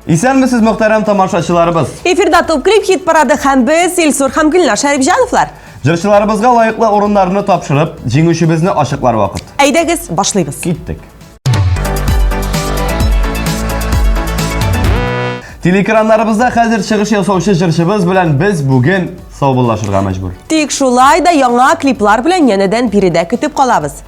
Исәнмесез, мөхтәрәм тамашачыларыбыз. Эфирда топ клип хит парады һәм без Илсур һәм Гөлнар Шәрифҗановлар. Җырчыларыбызга лайыклы урыннарны тапшырып, җиңүчебезне ачыклар вакыт. Әйдәгез, башлыйбыз. Киттек. Телекраннарыбызда хәзер чыгыш ясаучы җырчыбыз белән без бүген саубуллашырга мәҗбүр. Тик шулай да яңа клиплар белән янәдән биредә көтеп калабыз.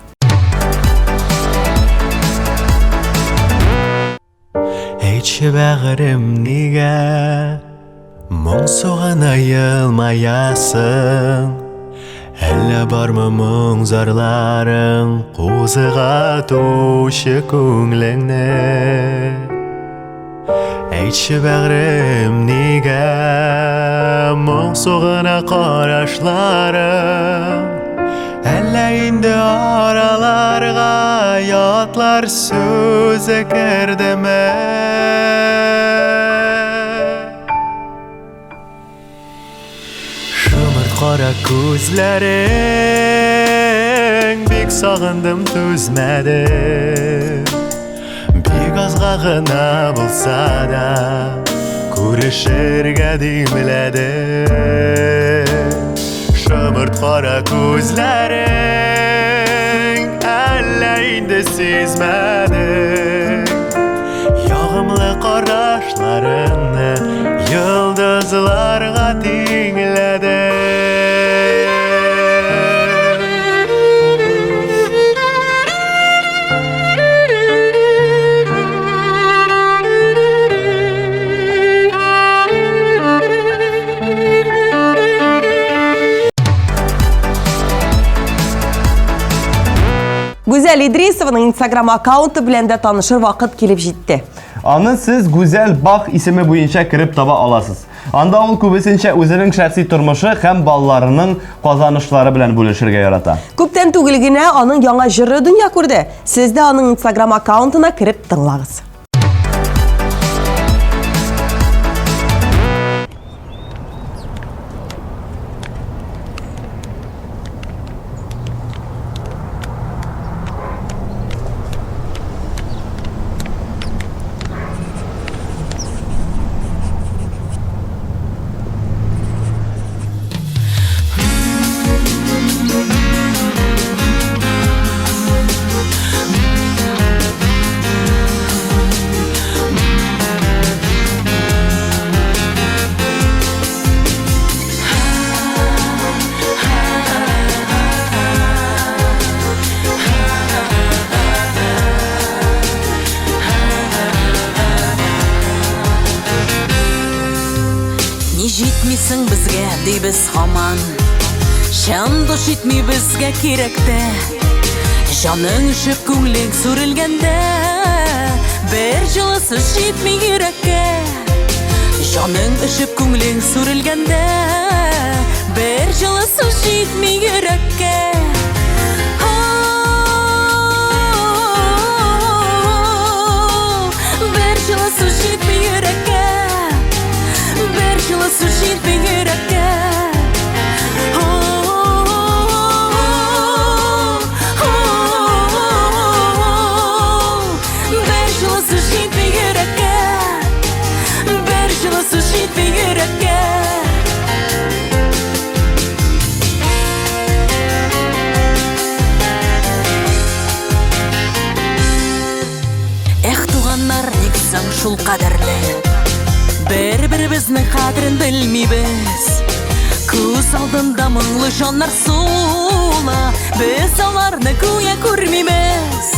Әйтче бәгырем нигә моң суган аелмаясың, әллә бармы моң зарларың кузыга тучы күңлеңне. Әйтче бәгырем нигә моң сугана карашларың, әллә инде араларга ятлар сүзе кердеме? Шымыр кара күзләрең бик сагындым түзмәдем. Бик азга гына булса да күрешергә димләдем. Шымырт кара күзләрең әллә инде сизмәдең. Ягымлы карашларыңны йолдызларга тиңләдең. Гүзәл Идрисованың Instagram аккаунты белән дә танышыр вакыт килеп җитте. Аны сез Гүзәл Бах исеме буенча кирип таба аласыз. Анда ул күбесенчә үзенең шәхси тормышы һәм балаларының казанышлары белән бүлешергә ярата. Күптән түгел генә аның яңа җыры дөнья күрде. Сез дә аның Instagram аккаунтына кирип тыңлагыз. Җитмисең безгә дибез һаман, җан душ итми безгә кирәктә. Җаның ишеп күңлең сүрелгәндә, бер җылы сүз җитми йөрәккә. Җаның ишеп күңлең сүрелгәндә, бер җылы сүз җитми йөрәккә. Бер җылы сүз җитми йөрәккә. Бер җылы сүз җитми йөрәккә. Бер җылы сүз җитми йөрәккә. Бер җылы сүз җитми йөрәккә. Эх, туганнар, ник соң шул кадерле? Бер-беребезнең кадерен белмибез. Күз алдында моңлы җаннар сула, без аларны гүя күрмибез.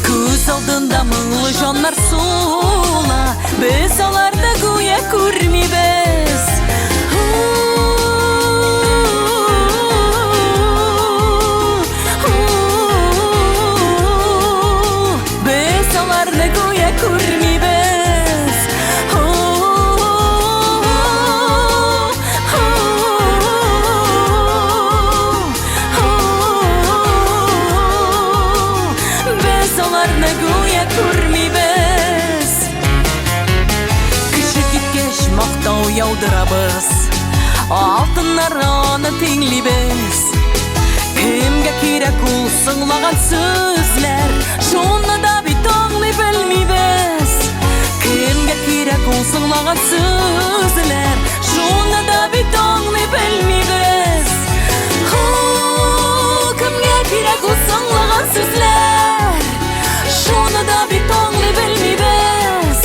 Күз алдында моңлы җаннар сула, без аларны гүя күрмибез. Без аларны гүя күрмибез. Мактау яудырабыз, алтыннар аны тиңлибез. Кемгә кирәк ул сыңлаган сүзләр, шуны да бит аңлый белмибез. Кемгә kerak olsunlagan sözler şunu da bit anlay bilmeybiz kimga kerak olsunlagan sözler şunu da bit anlay bilmeybiz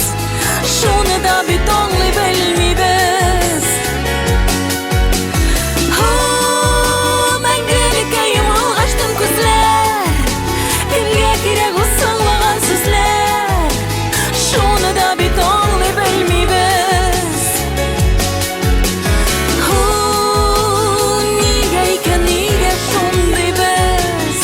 şunu da bit anlay bilmeybiz Мәңгелеккә йомылгачтым күзләр Кемгә кирәк усыңлаган сүзләр Шуны да бит аңлый белмибез Нигә икән, нигә шундый без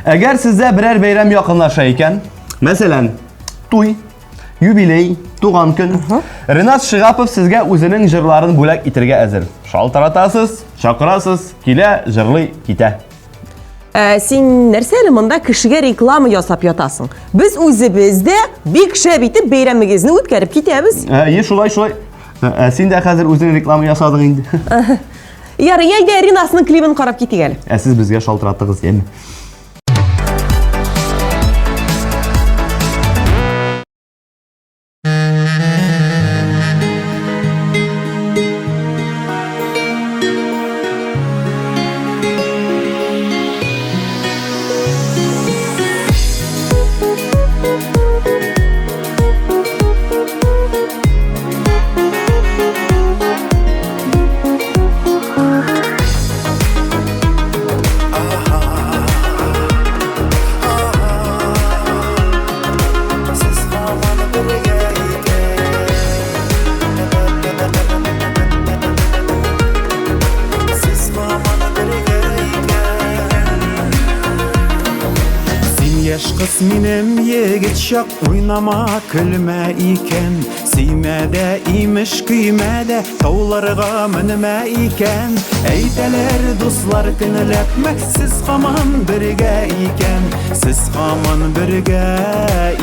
Eğer sizde birer bayram yakınlaşayken, mesela toy, юбилей, туган gün, Renat Şıgapov sizge özünün jırlarını bölek itirge hazır. Şaltaratasız, çakırasız, kile jırlı kite. Син нәрсәле монда кешегә реклама ясап ятасың? Без үзебездә бик шәп итеп бәйрәмегезне үткәреп китәбез. Şulay. Sen de hazır özünün reklamı yasadın indi. Ярый, әйдә Ринасның клибын карап китик әле. Siz bizge şaltarattınız değil mi? Kız minem yigit şak oynama külme iken Siymede imiş kıymede tavlarga minme iken Eyteler dostlar künlepmek siz haman birge iken Siz haman birge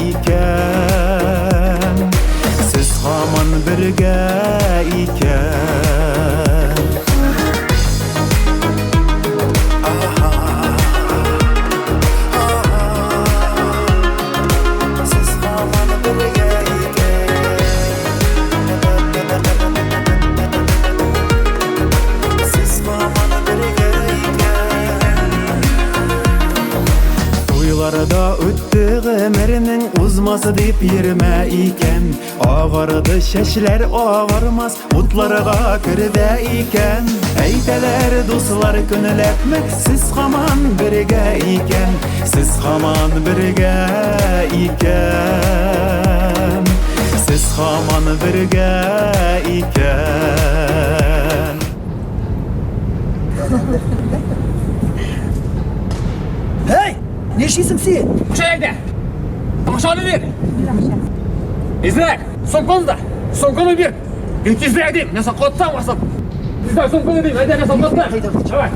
iken Siz haman birge iken Toylarda öttü ömrünün uzması deyip yerime iken Ağardı şeşler ağarmaz mutlarga kirde iken Eyteler dostlar könülepmek siz haman birge iken Siz haman birge iken Siz haman birge iken Hey! Ne işisin sen? Çayda. Aşağıda bir. İzle. Sonkonuzda. Sonkonu bir. İlk izleyedim. Ne sakottan vasıp. İzle sonkonu değil. Hadi ne sakottan. Çabuk.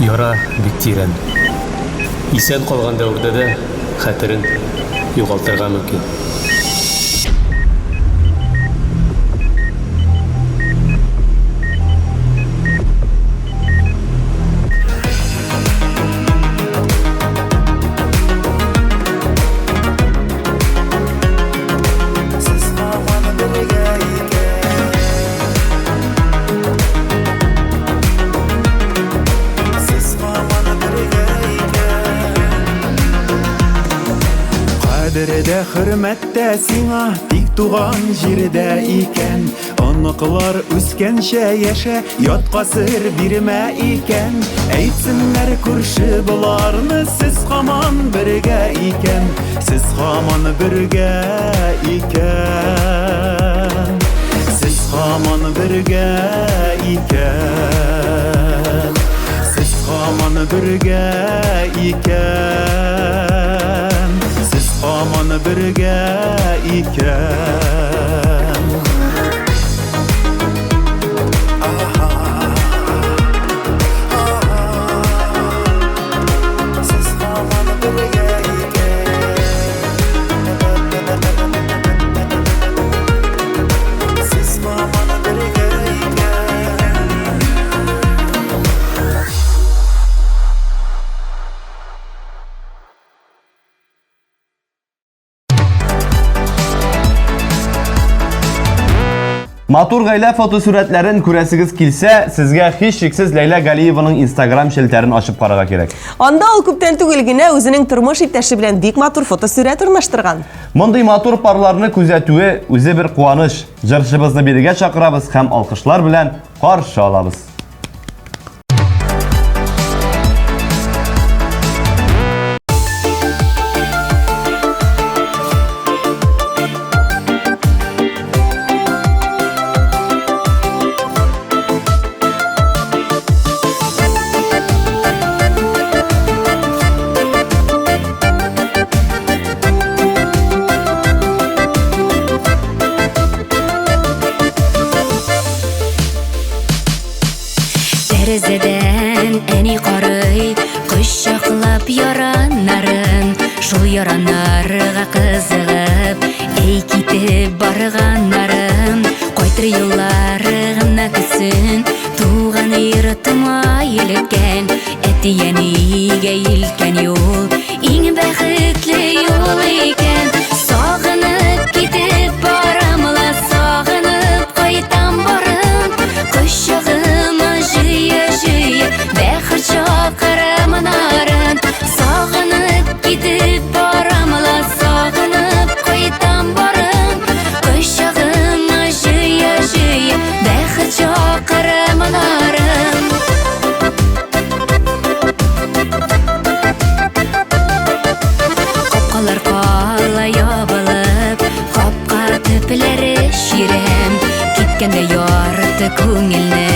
Яра бик тирән. Исән калган дәврдә дә хәтерен югалтырга мөмкин. hürmette sina tik tuğan jirde iken Anıqlar üskенше yaşa yotqa sır birme iken Eytsinler kurşı bularını siz haman birge iken Siz haman birge iken Siz haman birge iken Siz haman birge iken Siz haman birge iken Siz haman birge iken Siz haman birge iken Матур гаилә фотосурәтләрен күрәсегез килсә, сезгә һичшиксез Ләйлә Галиеваның Instagram шелтәрен ачып карарга кирәк. Анда ул күптән түгел генә үзенең тормыш иптәше белән бик матур фотосурәт урнаштырган. Мондый матур парларны күзәтүе үзе бер куаныш. Җырчыбызны бирегә чакырабыз һәм алкышлар белән каршы алабыз. Тәрәзәдән әни карый, кочаклап яраннарын, шул яраннарга кызыгып, әй китеп барганнарын, кайтыр юллары гына көтсен, туган йортыма илткән, әти-әнигә илткән юл, иң бәхетле юл икән. Сагынып китеп барамла, сагынып кайтам барам, кочагыма жыя-жыя, бәхет чакырамнарын. Сагынып китеп барамла, сагынып кайтам барам, кочагыма жыя-жыя, бәхет чакырамнарын. Капкалар кала ябылып, капка төпләре ширәм, киткәндә ярты күңелне,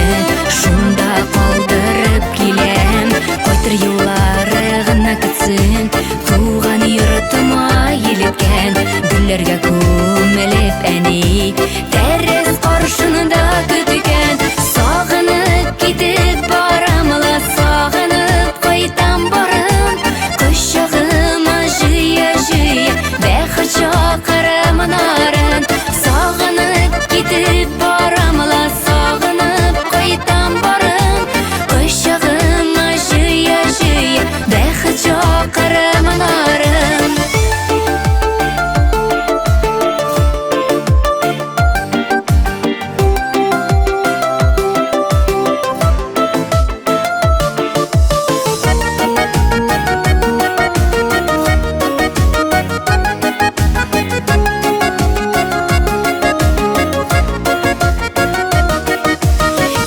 шунда калдырып киләм. Кайтыр юллары гына көтсен, туган йортыма илткән, гөлләргә күмелеп әни, тәрәз каршында көткән. Сагынып китеп барамла, сагынып кайтам барам, кочагыма жыя-жыя, бәхет чакырамнарын. Сагынып китеп барамла, сагынып кайтам барам, кочагыма жыя-жыя, бәхет чакырамнарын.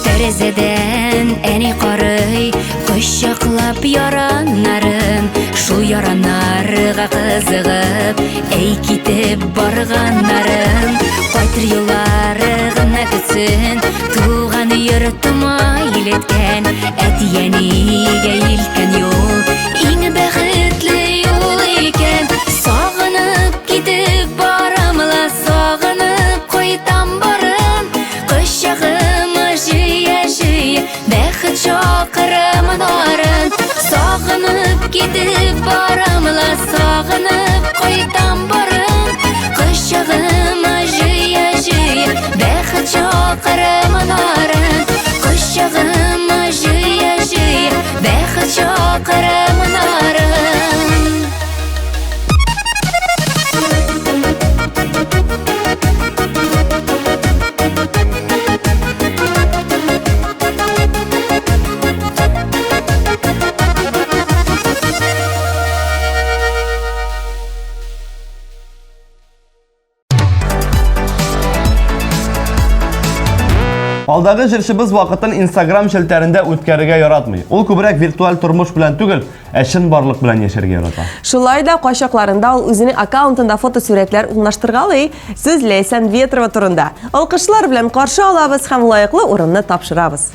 Тәрәзәдән әни карый, кочаклап яраннарын, шул яраннарга кызыгып, әй китеп барганнарын. Кайтыр юллары гына көтсен, туган йортыма илткән, әти-әнигә илткән юл, иң бәхетле юл икән. Сагынып китеп барамла, сагынып кайтам барам, кочагыма жыя-жыя, бәхет чакырамнарын. Сагынып китеп барамла, сагынып кайтам барам, кочагыма жыя-жыя, бәхет чакырамнарын. Кочагыма жыя-жыя, бәхет Алдагы җырчыбыз вакытын Instagram шелтәрендә үткәрергә яратмый. Ул күбрәк виртуаль тормыш белән түгел, чын барлык белән яшәргә ярата. Шулай да кайчакларында ул үзенең аккаунтында фотосурәтләр урнаштыргалый. Сез Ләйсән Ветрова турында. Алкышлар белән каршы алабыз һәм лаеклы урынны тапшырабыз.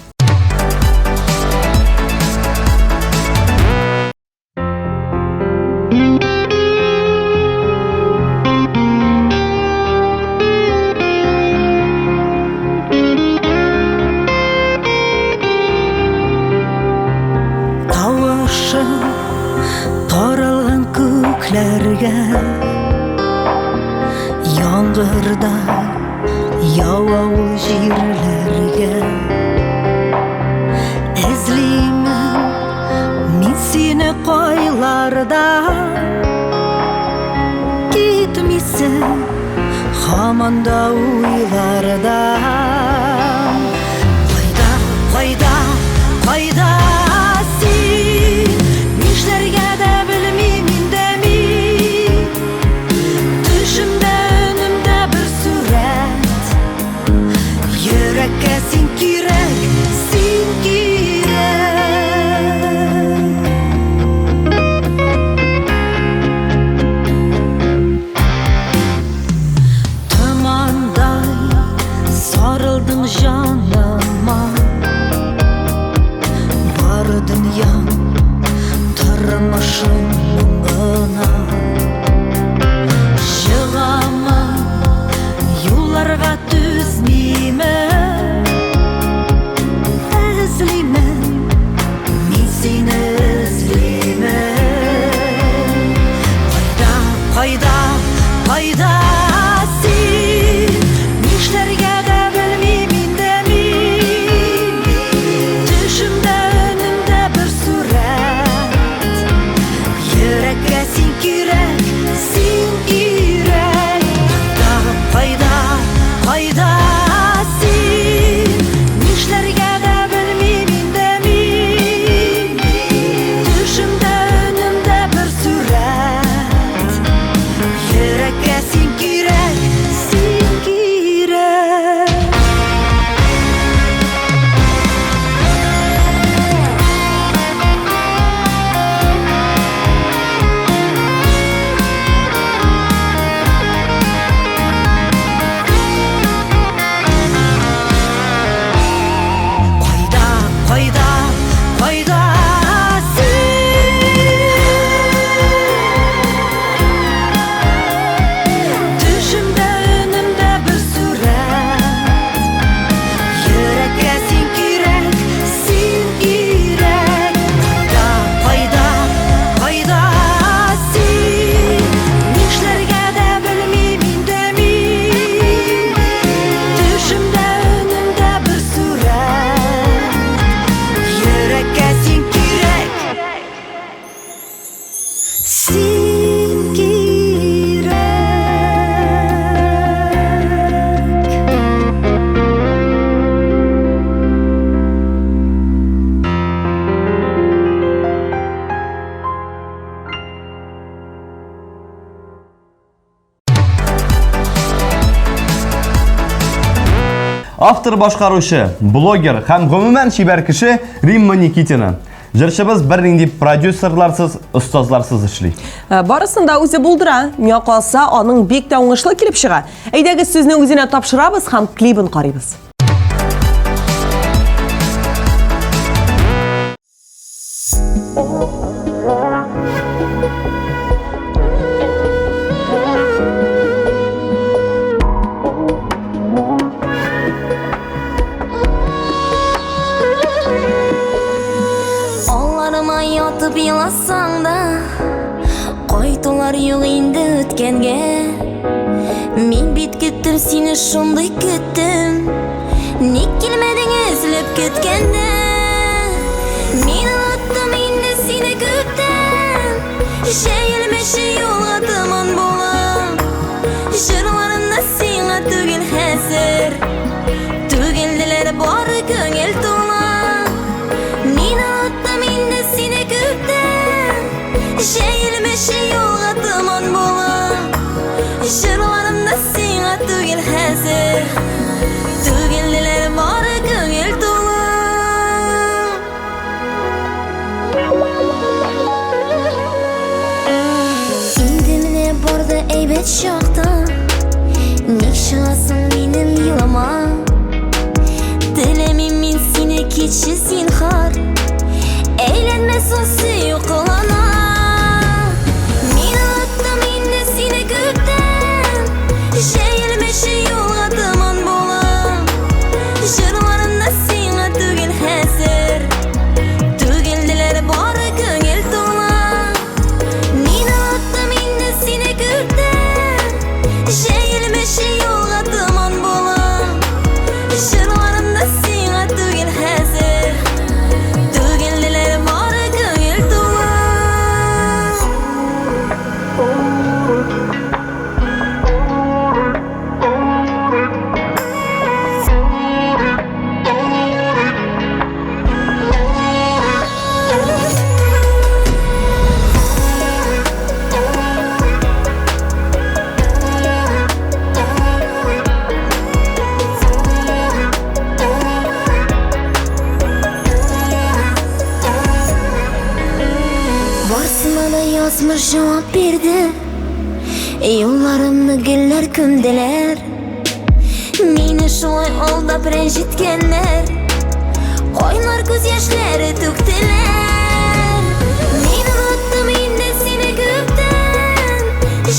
Тавышың таралған көкләргә, яңгырда яуа ул җирләргә. Эзлимен мин сине кайларда, китмисең һаман да уйларда. Кайда, кайда, кайда син? Нишләргә дә белмим инде мин. Төшемдә, өнемдә бер сурәт. Йөрәккә син кирәк, син кирәк. Томандай сарылдың жаныма, бар дөньям тормышым гына. Чыгамын юлларга түзмимен, эзлимен мин сине эзлимен. Кайда, кайда, кайда син? Нишләргә дә белмим инде мин. Төшемдә, өнемдә бер сурәт. Йөрәккә син кирәк, син кирәк. Кайда, кайда син? Нишләргә дә белмим инде мин. Төшемдә, өнемдә бер сурәт. Йөрәккә син кирәк, син кирәк. Кайда, кайда, кайда син? Төшемдә, өнемдә бер сурәт. Йөрәккә син кирәк, син кирәк. Кайда, кайда, кайда син? Нишләргә дә белмим инде мин. Төшемдә, өнемдә бер сурәт. Йөрәккә син кирәк, син кирәк. Автор башкаручы, блогер һәм гомумән чибәр кеше Римма Никитина. Җырчыбыз бернинди продюсерларсыз, остазларсыз эшли. Барысын да үзе булдыра. Миңа калса, аның бик тә уңышлы килеп чыга. Әйдәгез сүзне үзенә тапшырабыз һәм клибын карыйбыз. Алларыма ятып еласаң да, кайтулар юк инде үткәнгә. Мин бит көттем сине, шундый көттем. Ник килмәдең эзләп көткәндә? Мин оныттым инде сине күптән. Шәйлмәшә юлга томан булам. Җырларымда сиңа түгел хәзер. Түгелделәр бары күңел тула. Мин оныттым инде сине күптән. Шәйлмәшә юлга томан булам. Җырларымда сиңа түгел хәзер. Tügildiler bari köngül dolu. İndimine barda eybet şokta. Nişasın benim yılama. Dilemim min seni keçi zinhar. Eğlenmesin suyu kulana. Min attım indi seni gökten. Şehirmeşi yolga dıman bola. Jırlarında sina tügil hazır. Tügildiler bari köngül dola. Min attım indi seni gökten. Şehirmeşi yolga dıman bola. Jırlarında sina tügil hazır. Tügildiler bari köngül dola. Varsına da yazmış cevap verdi. Yollarımni güller kündüler. Meni şolay aldap rejitkenler. Qoynar ko'z yoshlari to'kdilar. Men unutdim endi seni ko'kdan.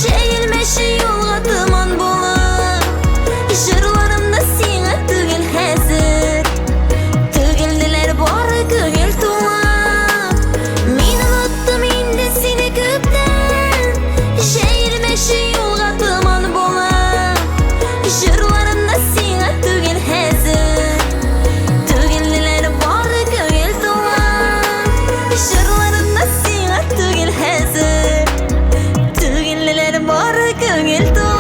Shayilmashi yo'lga tuman bo'lib. Jirlarimda senga tugil hazır. Tugildilar bori ko'ngil to'lib. Men unutdim endi seni ko'kdan. Shayilmashi yo'lga tuman bo'lib. Jirlarimda senga tugil hazır. Tugildilar bori ko'ngil to'lib. Jirlarimda senga tugil hazır. Tugildilar bori ko'ngil to'lib.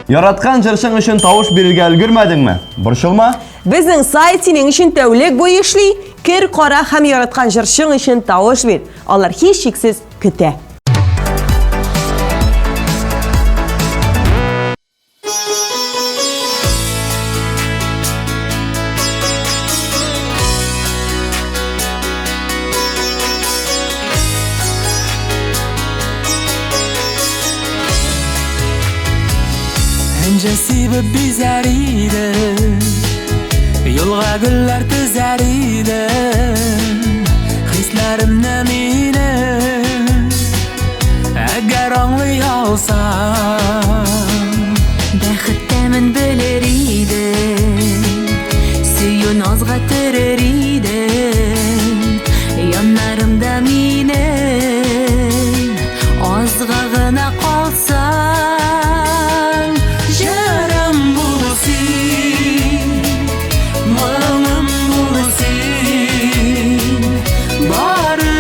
Yaratkan jırşın üçün tavuş birge ulgurmadın mı? Burşulma? Bizning sayt sening uchun tavlik bo'yi ishli. Kir qora ham yaratgan jirshing uchun tovush ber. Ular hech cheksiz kuta. Öncesi bir bizar edi. Yo'lga gullar tizar edi. Hislarimni meni agar anglay olsam baxtdaman bilar edim. Suyu nozga tirar edim. Yonlarimda meni ozg'ag'ina qolsam jaram bo'lsin, mo'min bo'lsin. Bari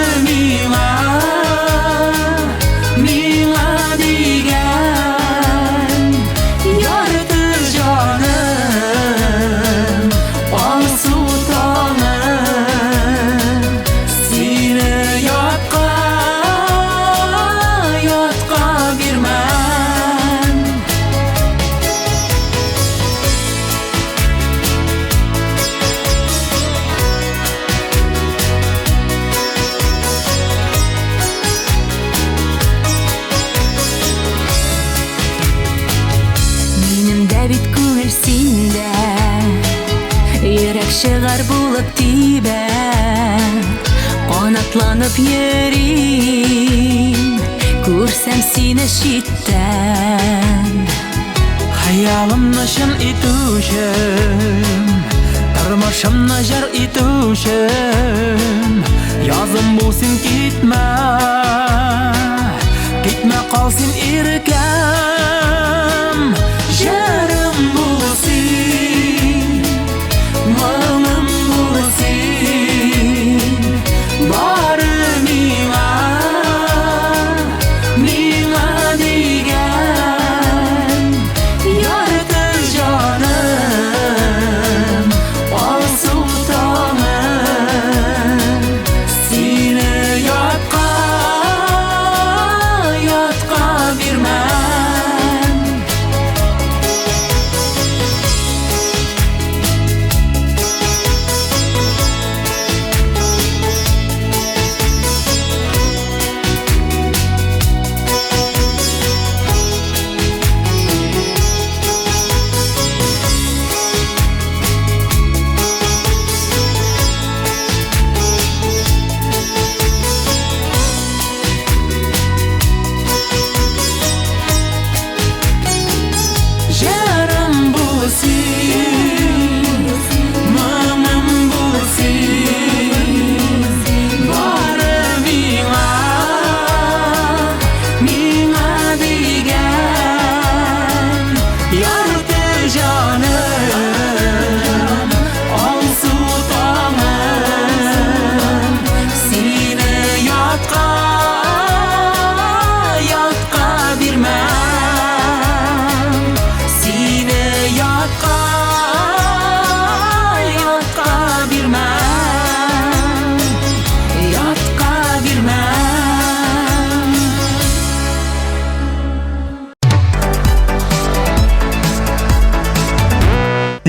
menga degan yortir jonim, olsu tongim. Seni yotqa berman. Menimda bit ko'ngil senda, yurak shigar bo'lib tiba. Qanotlanib yuring, ko'rsam seni shitdan. Hayolimni shin etuvchim, turmushimni jar etuvchim. Yozim bo'lsin ketma, ketma qolsin erkam. Jarim bo'lsin, mo'min bo'lsin. Bari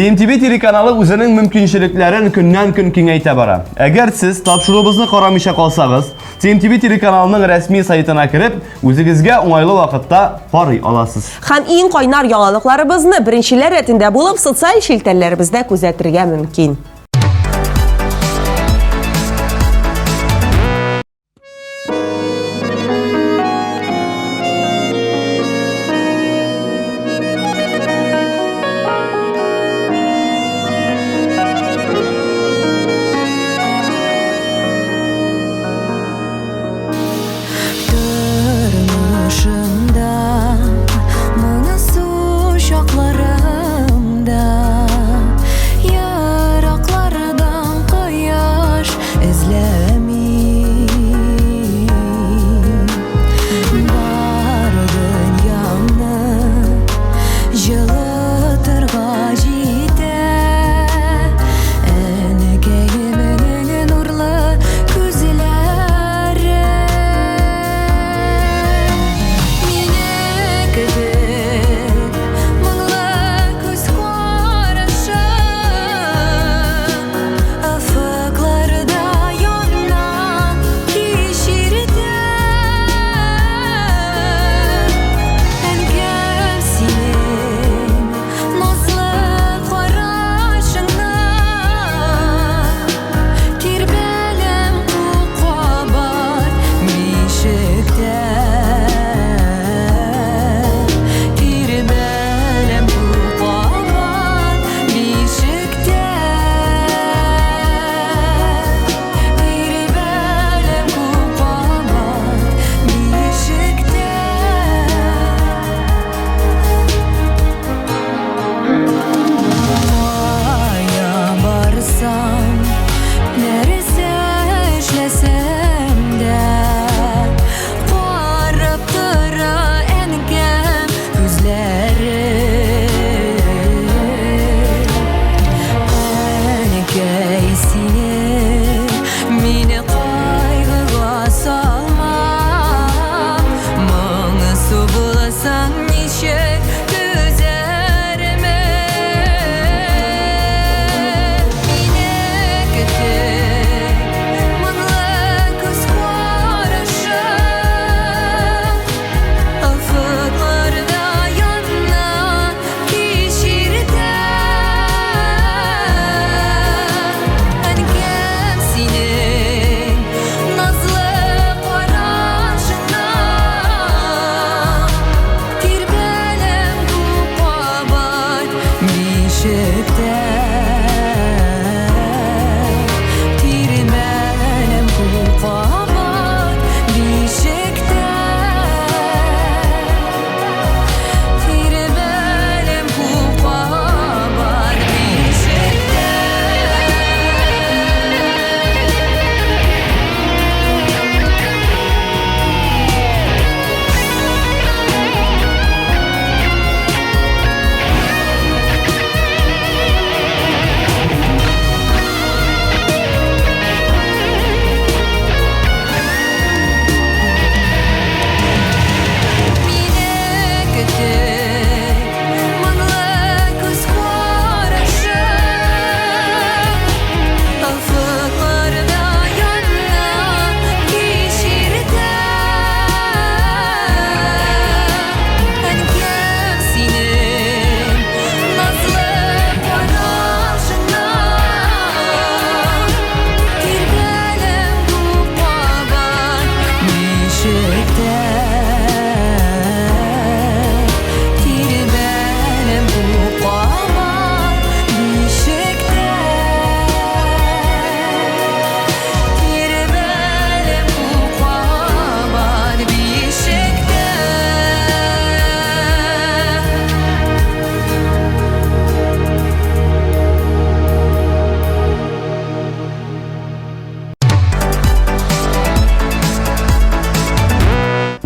TMTV телеканалы үзенең мөмкинчелекләрен көннән-көн киңәйтә бара. Әгәр сез тапшыруыбызны карамыйча калсагыз, TMTV телеканалының рәсми сайтына кереп, үзегезгә уңайлы вакытта карый аласыз. Һәм иң кайнар яңалыкларыбызны беренчеләр рәтендә булып социаль шелтәләребездә күзәтергә мөмкин.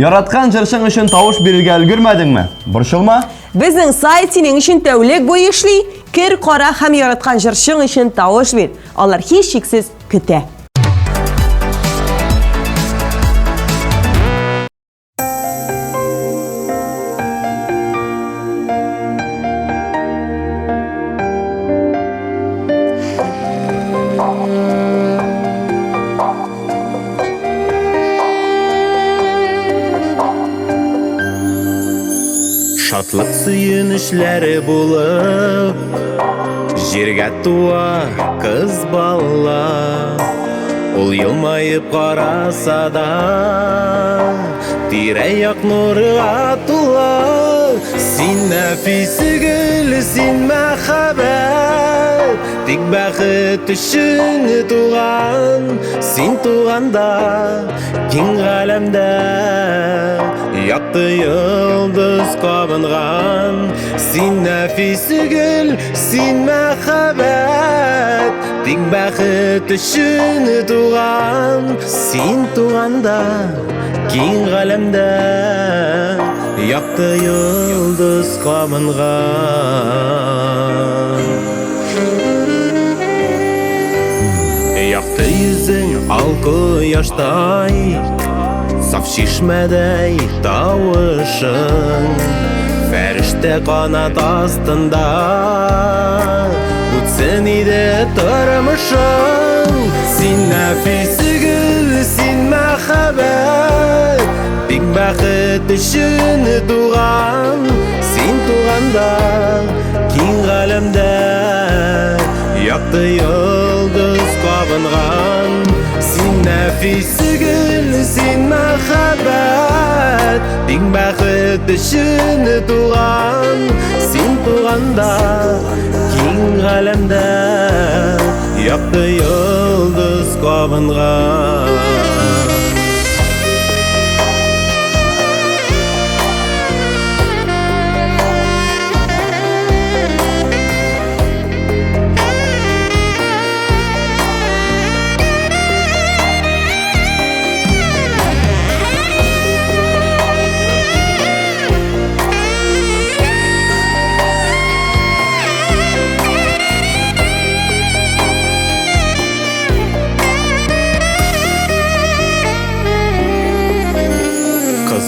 Яраткан җырчың өчен тавыш бирергә өлгермәдеңме? Борчылма. Безнең сайт синең өчен тәүлек буе эшли. Кер, кара һәм яраткан җырчың өчен тавыш бир. Алар һич шиксез көтә. Шатлык сөйүнүшләре булып Җиргә туа кыз бала Ул елмайып караса да Тирә-як нурга тула Син нәфисе гөл, син мәхәббәт Тик бәхет өчен туган Син туганда киң галәмдә Якты йолдыз кабынган Син нәфисе гөл, син мәхәббәт Тик бәхет өчен туган Син туганда киң галәмдә Якты йолдыз кабынган Якты йөзең алкы яштай Саф чишмәдәй тавышың Фәрештә канат астында Үтсен иде тормышың Син нәфисе гөл, син мәхәббәт Тик бәхет өчен туган Син туганда киң галәмдә Якты йолдыз кабынган Син нәфисе гөл, син мәхәббәт Тик бәхет өчен туган Син туганда киң галәмдә Якты йолдыз кабынган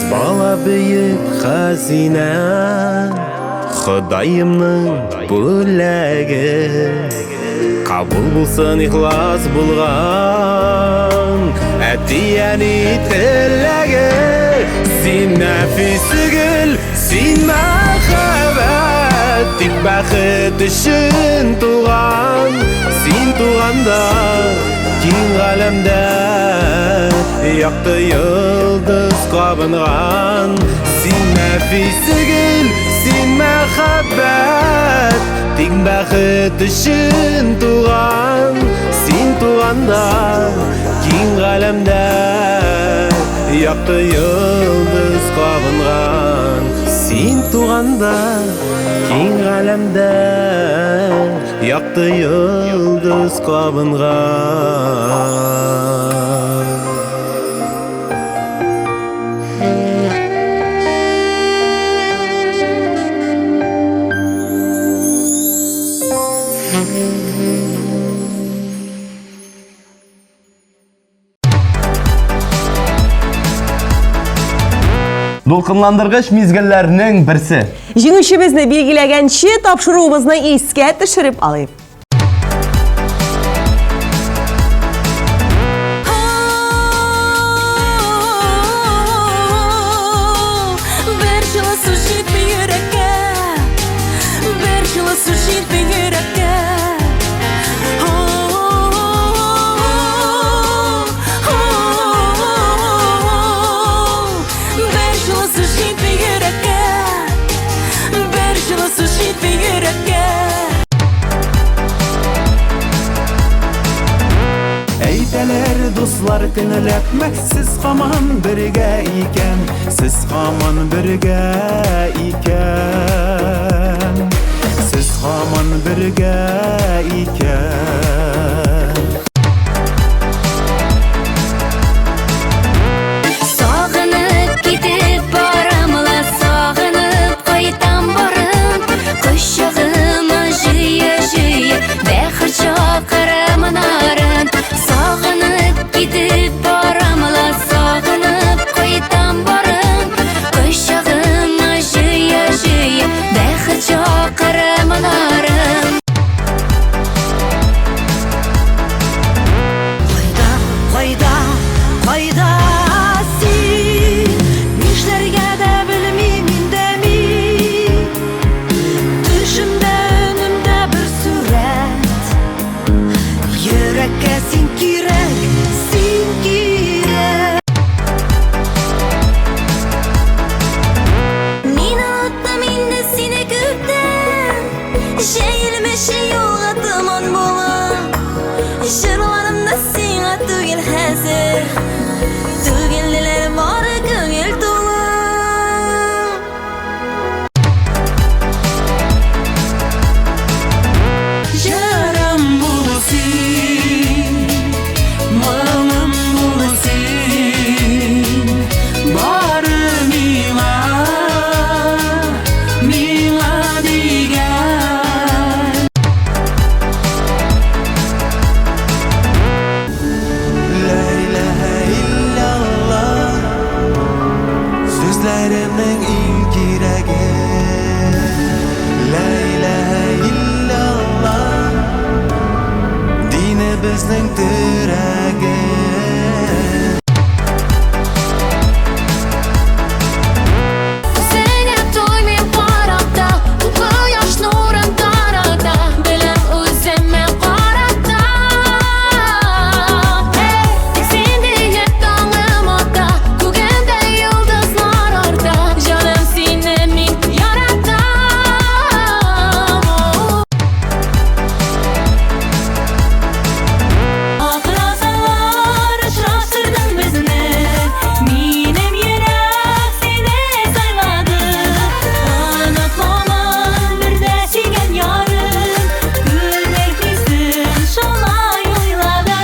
Бала бөек хазина Ходаемның бүләге Кабул булсын ихлас булган Әти-әни теләге Син нәфисе гөл, син мәхәббәт Тик бәхет өчен туган Син туганда киң галәмдә Якты йолдыз кабынган Син нәфисе гөл, син мәхәббәт Тик бәхет өчен туган Син туганда киң галәмдә Якты йолдыз кабынган Син туганда киң галәмдә Якты йолдыз кабынган Дулкынландыргыч мизгелләрнең берсе. Җиңүчебезне билгеләгәнче тапшыруыбызны искә төшереп алыйк. Бер җылы су җитми йөрәккә Бер җылы су җитми йөрәккә Бер җылы су җитми йөрәккә Бер җылы су җитми йөрәккә Әйтәләр дуслар көнләп Мәксез һаман бергә икән Сез һаман бергә икән Сез һаман бергә икән Сагынып китеп барамла Сагынып кайтам барын Кочагыма җыя-җыя Бәхет чакырымнарын Сагынып китеп барамла Сагынып кайтам барын Кочагыма җыя-җыя Бәхет чакырымнарын Кайда син? Нишләргә дә белмим инде мин nese Tügenliler var köngel dolu Yarım bulsin Malım bulsin Barı Mila digen La ilahe illallah Sözlerimin ilk kiragi La ilahe illallah Dini bizning tiragi Seni doymayıp parakta Bu koyaş nurun tarakta Bilem özüme karakta Hey, sen de yettanım hatta Kugende yıldızlar orada Canım seni min yaratta Akırasalar şaşırdın bizini Minem yürek seni saymadı Anıtlamın bir de çiğen yarın Gülmek misin şolay oyladı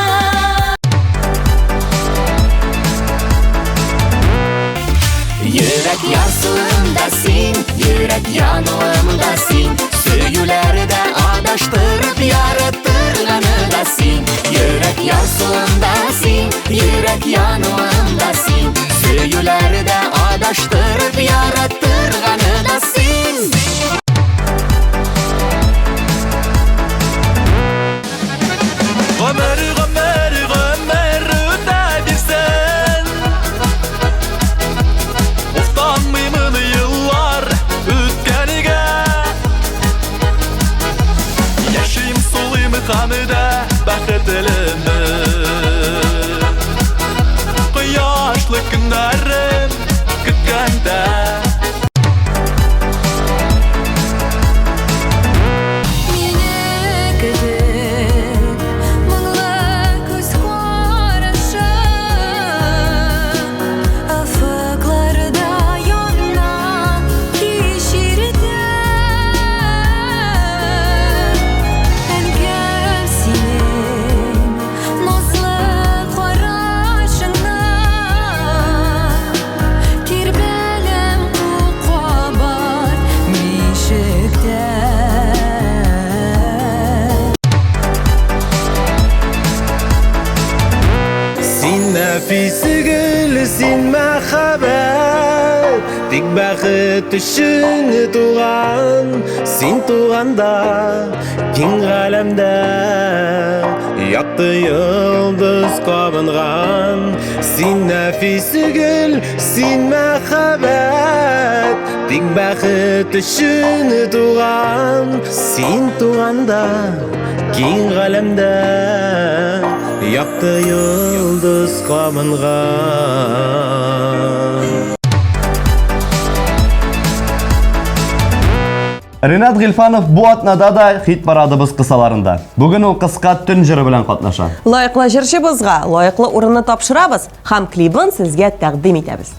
Yürek yarsındasın, yürek yanığımdasın Söğülerde adaştırıp yarattırganıdasın Yürek yarsındasın, yürek yanığımdasın Söğülerde adaştırıp yarattırganıdasın Ömer öderdirsen Utanmayımın yıllar ötkeniga Yaşayım solayım kanıda Bakıtılımı Kıyaşlı günlerim Kütkende Yine kadar Mıngla göz karışı Afaklarda yanına Kişirdi Engel senin Nazlı karışına Kirbelim kukabar Mişikte Sin nefisi gül, sin mehabet Dik bakıt üçün tuğan Sin tuğanda, kin alemde Yaktı yıldız kabıngan Sin nefisi gül, sin mehabet Dik bakıt üçün tuğan Sin tuğanda, kin alemde Yaktı yıldız kabıngan Renat Gilfanov bu atnada da hit paradыбыз kısalarında. Bugün o kıska tün jiri bilen katnaşan. Лайыклы җырчыбызга лайыклы урынны тапшырабыз һәм клибын сезгә тәкъдим итәбез.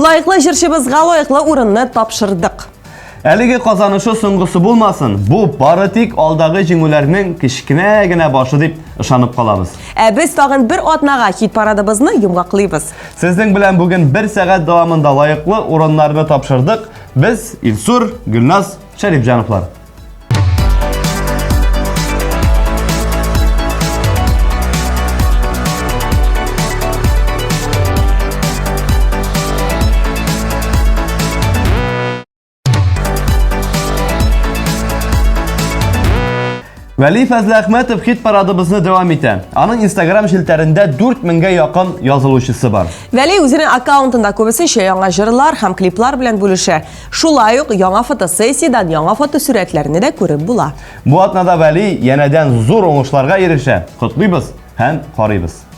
Лайыклы җырчыбызга лайыклы урынны тапшырдык. Әлеге казанышы соңгысы булмасын. Бу бары тик алдагы җиңүләрнең кичкенә генә башы дип ышанып калабыз. Без тагын бер атнага хит парадыбызны йомгаклыйбыз. Сезнең белән бүген 1 сәгать дәвамында лайыклы урыннарны тапшырдык. Без Илсур, Гөлназ, Шәрифҗановлар. Вәли Фәзле Әхмәтов хит парадыбызны дәвам итә. Аның Instagram җилтәрендә 4000-гә якын язылучысы бар. Вәли үзенең аккаунтында күбесенчә яңа җырлар һәм клиплар белән бүлешә. Шулай ук яңа фотосессиядан яңа фотосурәтләрне дә күреп була. Бу атнада Вәли янәдән зур уңышларга ирешә. Котлыйбыз һәм карыйбыз.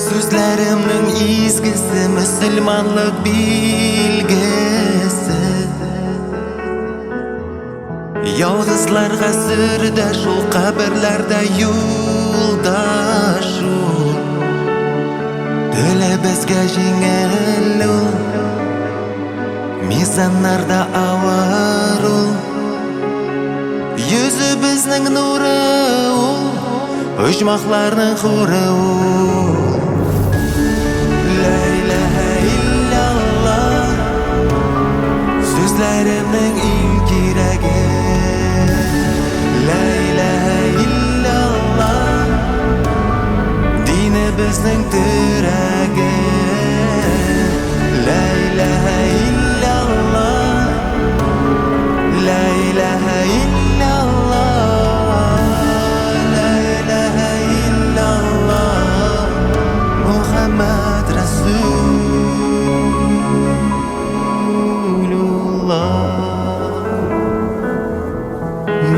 Сүзләремнең изгесе, мөселманлык билгесе. Ялгызларга сөрдә шул каберләрдә юлдаш ул. Телебезгә җиңел ул, мизаннарда авыр ул. Йөзебезнең нуры ул, оҗмахларның хуры ул. Сүзләремнең иң кирәге, ла илаһа иллаллах, динебезнең терәге, ла илаһа иллаллах, ла илаһа иллаллах, ла илаһа иллаллах, Мухаммад Расул.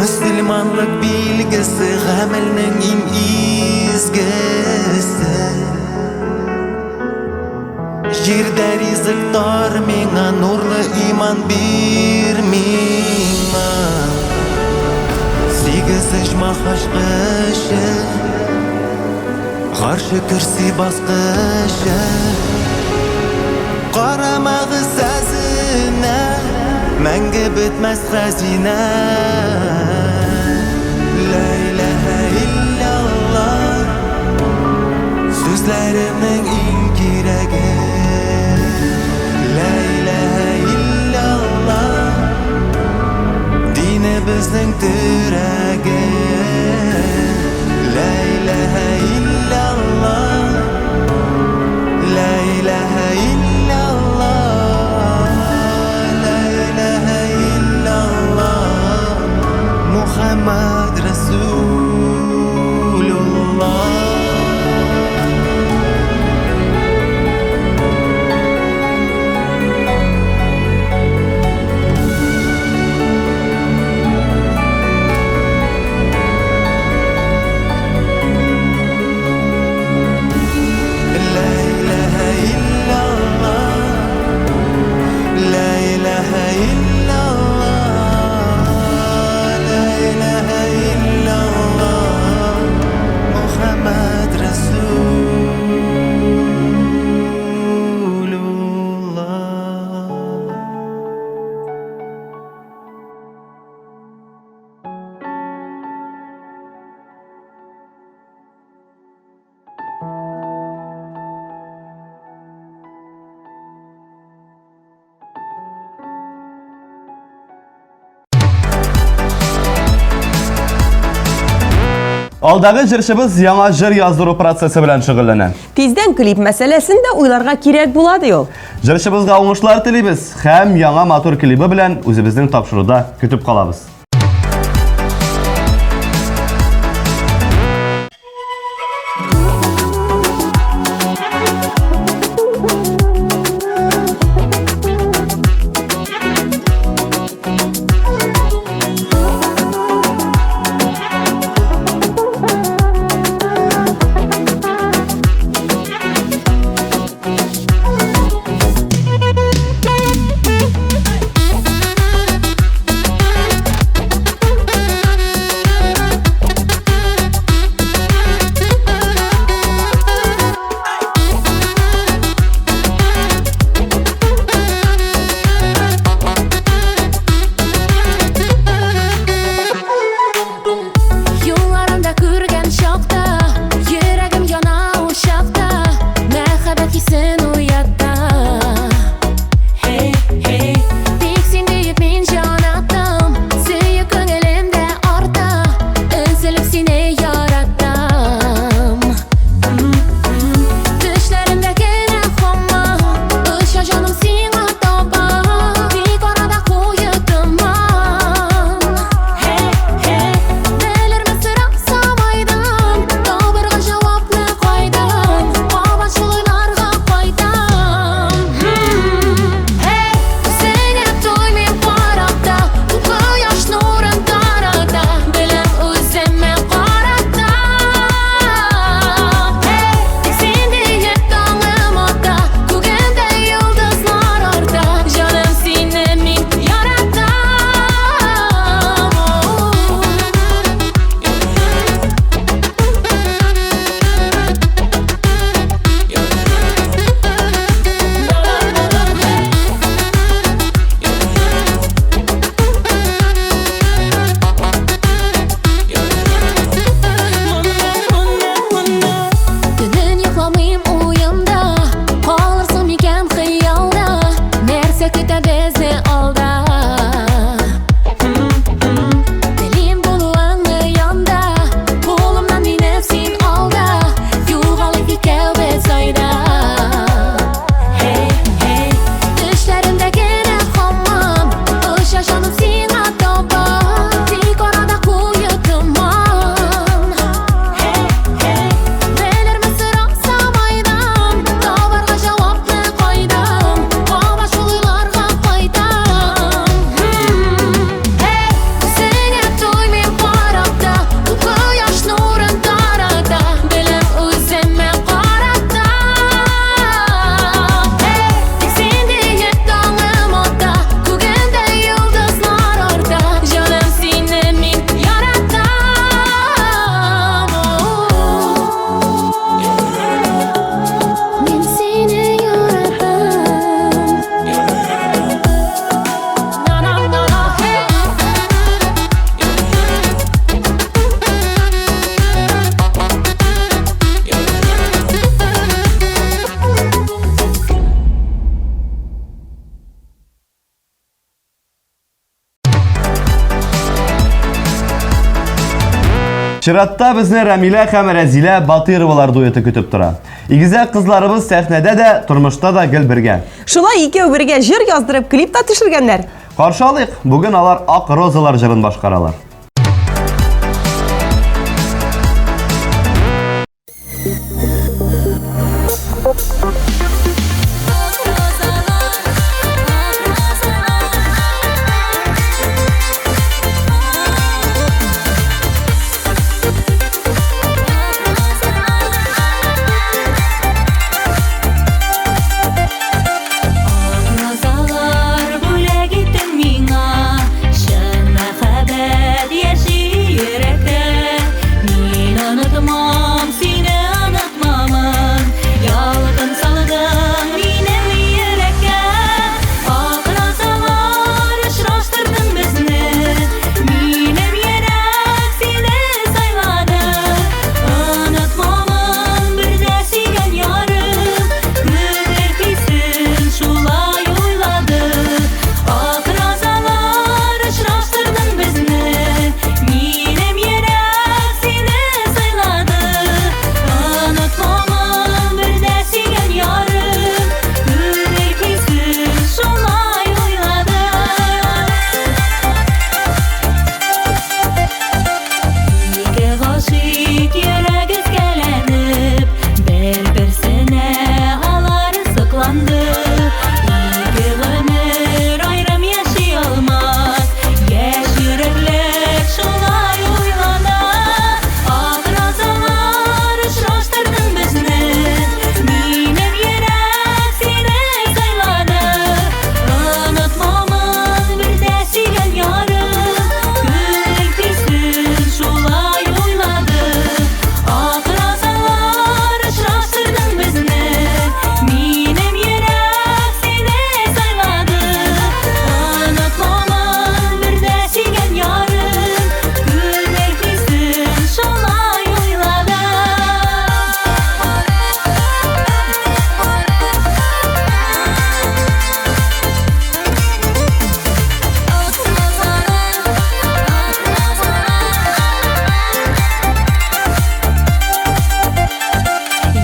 Müslümanlık bilgisi, g'amelning iң izgisi. Җирдә ризык тар миңа, нурлы иман бир миңа. Сигез оҗмах ачкычы, гаршы көрси баскычы. Карамагыз әзенә, мәңге бетмәс хәзинә. Ла илаһа иллаллах, сүзләремнең иң кирәге. Ла илаһа иллаллах, динебезнең терәге. Ла илаһа иллаллах, ла илаһа иллаллах, ла илаһа иллаллах, Мухаммад Расулуллах. Алдагы җырчыбыз яңа җыр яздыру процессы белән шөгыльләнә. Тиздән клип мәсьәләсен дә уйларга кирәк була ди ул. Җырчыбызга уңышлар телибез һәм яңа матур клибы белән үзебезнең тапшыруда көтеп калабыз. Чиратта безне Рамилә һәм Рәзилә Батыровалар дуэты көтеп тора. Игезәк кызларыбыз сәхнәдә дә, тормышта да гел бергә. Шулай икәү бергә җыр яздырып, клип та төшергәннәр. Каршы алыйк, бүген алар Ак розалар җырын башкаралар. Розалар бүләк иттең миңа, шын мәхәббәт яши йөрәктә. Мин онытмам, сине онытмамын, ялкын салдың минем йөрәккә. Ак розалар очраштырдың безне, минем йөрәк сине сайлады. Онытмамын бер дә сөйгән ярым, күңел кисен шулай уйлады. Ак розалар очраштырдың безне, минем йөрәк сине сайлады. Онытмамын бер дә сөйгән ярым, күңел кисен шулай уйлады. Ике гашыйк йөрәк өзгәләнеп, бер-берсенә алар сокланды. Ике гомер аерым яши алмас, яшь йөрәкләр шулай уйлана. Ак розалар очраштырдың безне, минем йөрәк сине сайлады. Онытмамын бер дә сөйгән ярым, күңел кисен шулай уйлады. Ак розалар очраштырдың безне, минем йөрәк сине сайлады. Онытмамын бер дә сөйгән ярым, күңел кисен шулай уйлады.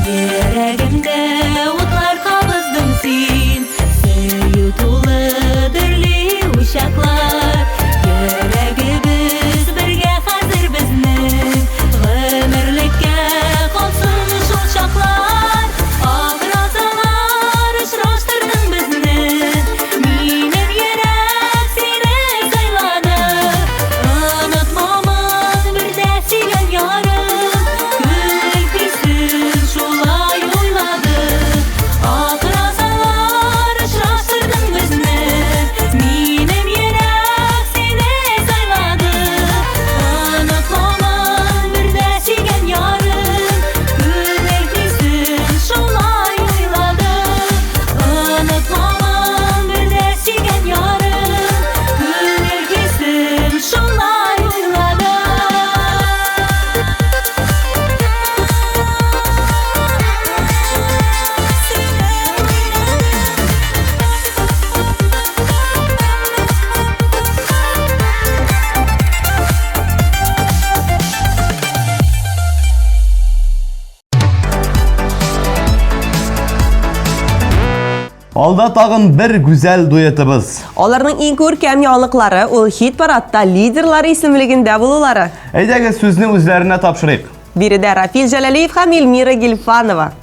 Йөрәгемдә утлар кабыздың син, сөю тулы дөрли учаклар. Йөрәгебез бергә хәзер безнең, гомерлеккә калсын шул чаклар. Ак розалар очраштырдың безне, минем йөрәк сине сайлады. Онытмамын бер дә сөйгән ярым, күңел кисен шулай уйлады. Ак розалар очраштырдың безне, минем йөрәк сине сайлады. Онытмамын бер дә сөйгән ярым, күңел кисен шулай уйлады. Онытмамын бер дә сөйгән ярым, күңел кисен шулай уйлады. Алда тагын бер гүзәл дуэтыбыз. Аларның иң күркәм яңалыклары ул хит парадта лидерлары исемлегендә булулары. Әйдәгез сүзне үзләренә тапшырыйк. Биредә Рафил Җәләлиев һәм Эльмира Гилфанова.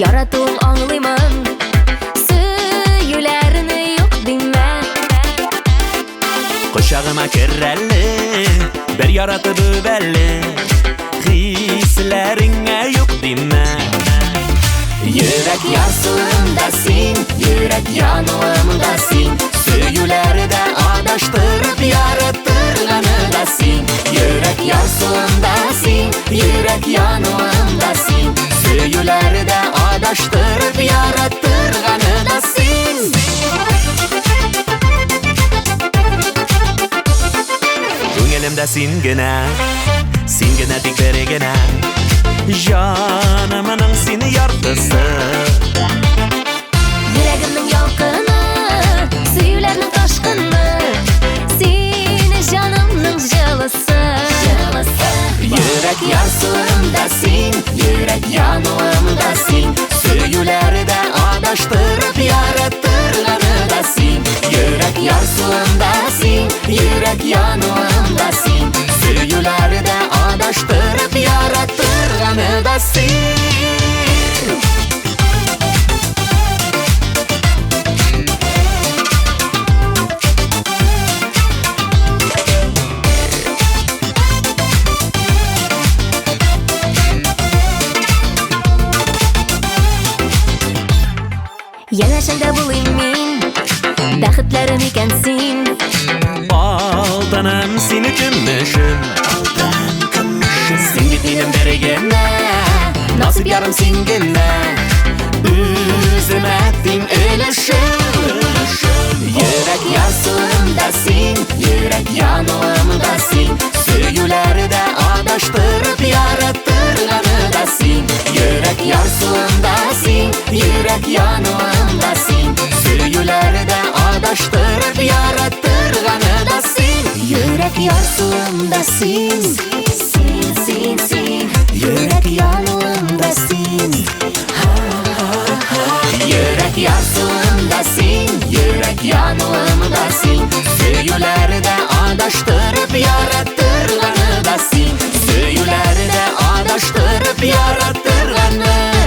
Яратуың аңлыймын, сөюләрне юк димә. Кочагыма кер әле, бер яратып өбәле. Hislerine yok deme. Yürek yarsığımdasın, yürek yanığımdasın. Söyülerde adaştırıp yarattırganıdasın. Yürek yarsığımdasın, yürek yanığımdasın. Söyülerde adaştırıp yarattırganıdasın. Көңелемдәсин генә, син генә тик бере генә. Жанымның син яртысы. Yüreğimin yalqını, süyülerinin taşqını. Seni canımның жылысы. Yürek yarsığımdasın, yürek yanığımdasın. Söyülerde adaştırıp yarattırganıdasın. Yürek yarsığımdasın, yürek yanığımdasın. Söyülerde adaştırıp yarattırganıdasın. Yanashanda bulayım min, бәхетләрем икәнсин. Алтыным сине көмешем. Син бит минем бәрегемә, насип ярым син генә. Үземә тиң өлешем. Йөрәк ясуымдасин, йөрәк януымдасин. Сөюләрдә адаштырып яраттырганыдасин. Йөрәк ясуымдасин, йөрәк януымдасин. Сөюләрдә адаштырып яраттырганыдасин. Йөрәк ясуымдасин, син, син, син. Йөрәк януымдасин. Yürek yarsığımdasın, yürek yanığımdasın. Söyülerde adaştırıp yarattırganıdasın. Söyülerde adaştırıp yarattırganıdasın.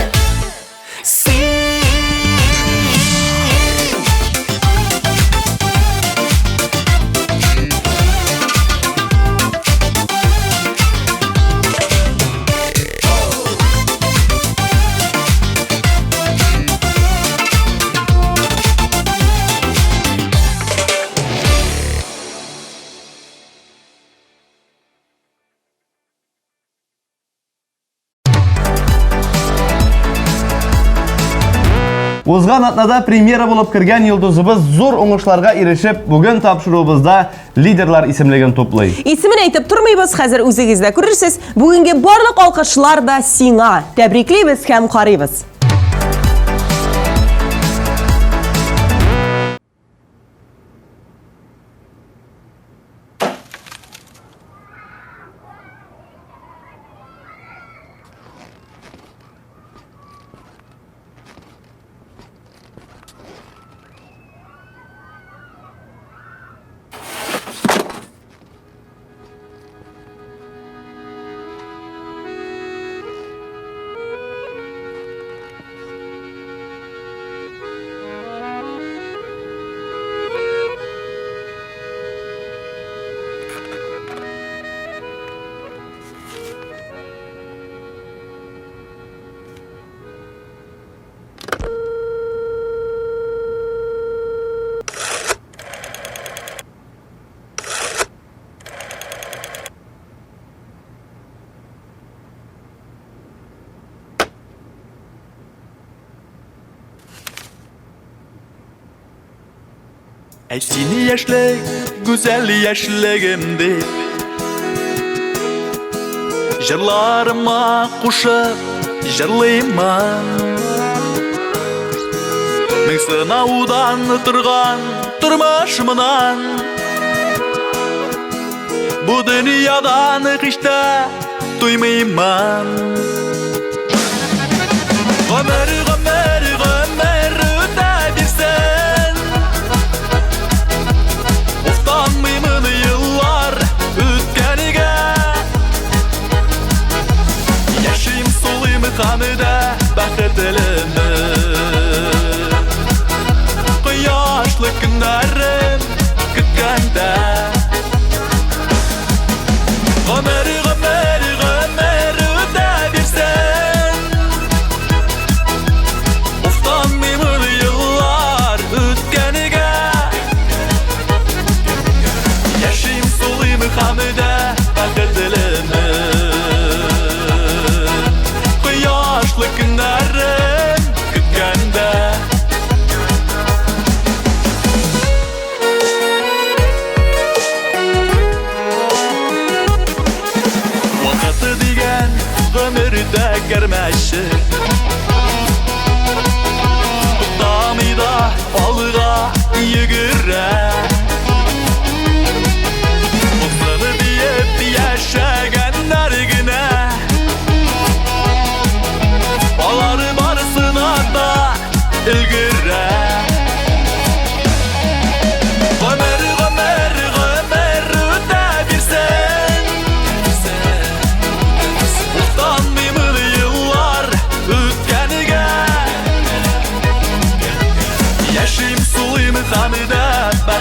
Узган атнада премьера булып кергән йолдызыбыз зур уңышларга ирешеп, бүген тапшыруыбызда лидерлар исемлеген туплый. Исемен әйтеп тормыйбыз, хәзер үзегездә күрерсез. Бүгенге барлык алкышлар да сиңа. Тәбриклибез һәм карыйбыз. Ey seni yaşlı, güzel yaşlığımdı. Jırlarıma kuşup jırlayman. Мен сынаудан тұрған тұрмашымынан. Бұ дүниядан қишта туймайман. Ғөмір, ғөмір, ғөмір өте берсін. Уфтанмаймын yıllar өткәнігә. Яшим солым қамыда бақытлымын. Yaşlı günlerim kütkende. Gömer, gömer, gömer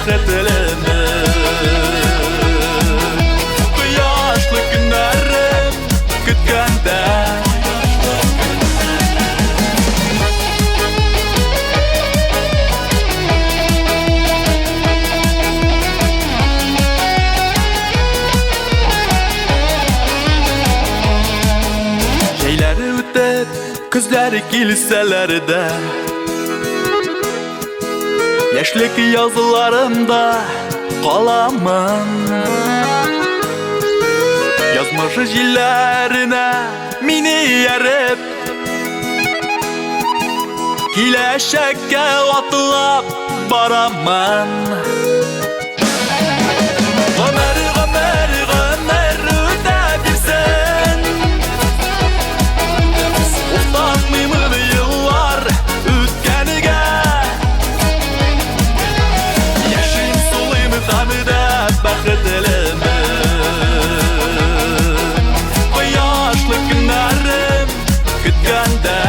бәхетлемен. Кояшлы көннәрем көткәндә. Җәйләре үтеп, көзләре килсәләр дә, яшьлек языларымда каламын. Язмышы җилләренә мине ярып, киләчәккә атлап барамын. Гомер, гомер, гомер үтә бирсен, уфтанмыймын еллар үткәнегә. Яшим сулыйм хәмидә бәхетлемен. Кояшлы көннәрем көткәндә.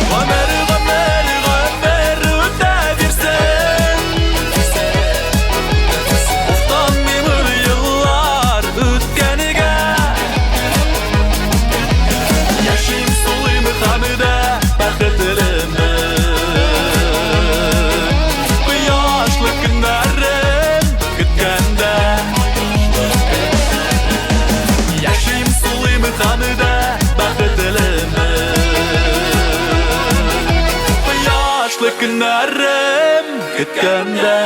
Гомер, гомер, гомер үтә бирсен, уфтанмыймын еллар үткәнегә. Яшим сулыйм хәмидә бәхетлемен. Кояшлы көннәрем көткәндә. Яшим сулыйм хәмидә бәхетлемен. Кояшлы көннәрем көткәндә.